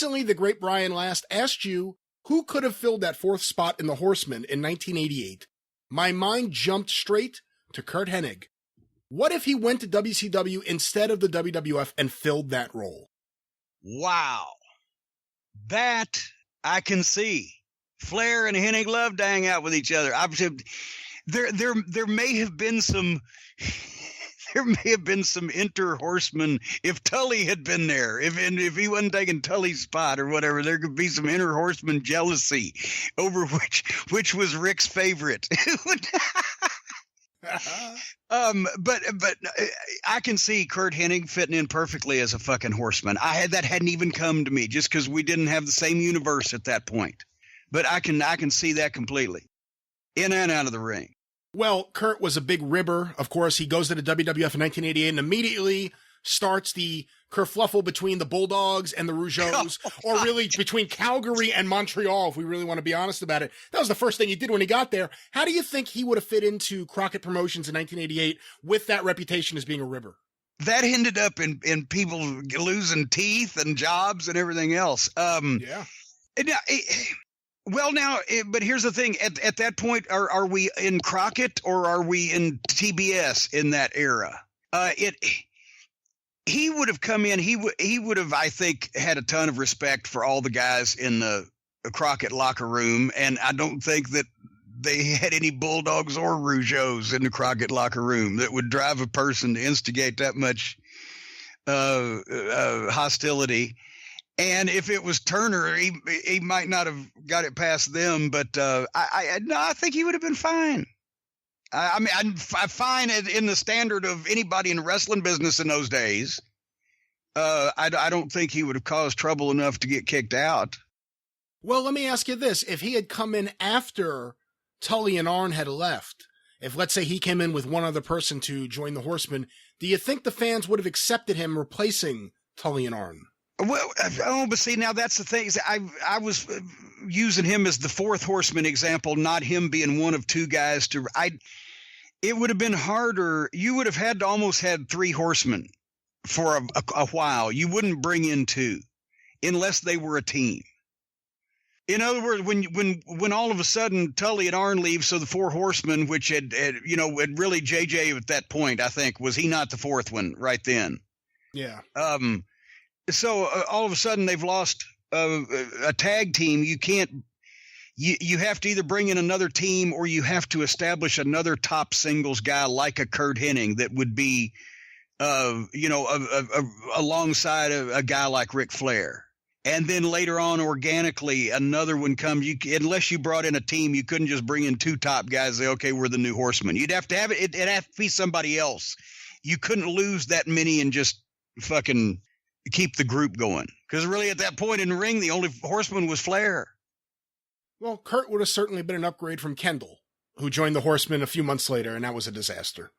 Recently, the great Brian Last asked you who could have filled that fourth spot in the Horsemen in 1988. My mind jumped straight to Curt Hennig. What if he went to WCW instead of the WWF and filled that role? Wow. That I can see. Flair and Hennig love to hang out with each other. There may have been some inter-horsemen if Tully had been there. If he wasn't taking Tully's spot or whatever, there could be some inter-horseman jealousy over which was Rick's favorite. But I can see Curt Hennig fitting in perfectly as a fucking horseman. That hadn't even come to me just because we didn't have the same universe at that point. But I can see that completely, in and out of the ring. Well, Curt was a big ribber. Of course, he goes to the WWF in 1988 and immediately starts the kerfluffle between the Bulldogs and the Rougeaus, or really between Calgary and Montreal, if we really want to be honest about it. That was the first thing he did when he got there. How do you think he would have fit into Crockett Promotions in 1988 with that reputation as being a ribber? That ended up in people losing teeth and jobs and everything else. Yeah. But here's the thing. At that point, are we in Crockett or are we in TBS in that era? He would have come in. He would have, I think, had a ton of respect for all the guys in the Crockett locker room, and I don't think that they had any Bulldogs or Rougeaus in the Crockett locker room that would drive a person to instigate that much hostility. And if it was Turner, he might not have got it past them, but I think he would have been fine. I'm fine in the standard of anybody in the wrestling business in those days. I don't think he would have caused trouble enough to get kicked out. Well, let me ask you this. If he had come in after Tully and Arn had left, if let's say he came in with one other person to join the Horsemen, do you think the fans would have accepted him replacing Tully and Arn? Well, but see, now that's the thing. I was using him as the fourth horseman example, not him being one of two guys it would have been harder. You would have had to almost had three horsemen for a while. You wouldn't bring in two unless they were a team. In other words, when all of a sudden Tully and Arn leave, so the four horsemen, which had really JJ at that point, I think, was he not the fourth one right then? Yeah. So all of a sudden they've lost a tag team. You have to either bring in another team or you have to establish another top singles guy like a Curt Hennig that would be, alongside a guy like Ric Flair. And then later on, organically, another one comes. Unless you brought in a team, you couldn't just bring in two top guys and say, okay, we're the new Horsemen. You'd have to have it. It'd have to be somebody else. You couldn't lose that many and just fucking keep the group going. Because really at that point in the ring, the only Horseman was Flair. Well, Curt would have certainly been an upgrade from Kendall, who joined the Horsemen a few months later, and that was a disaster.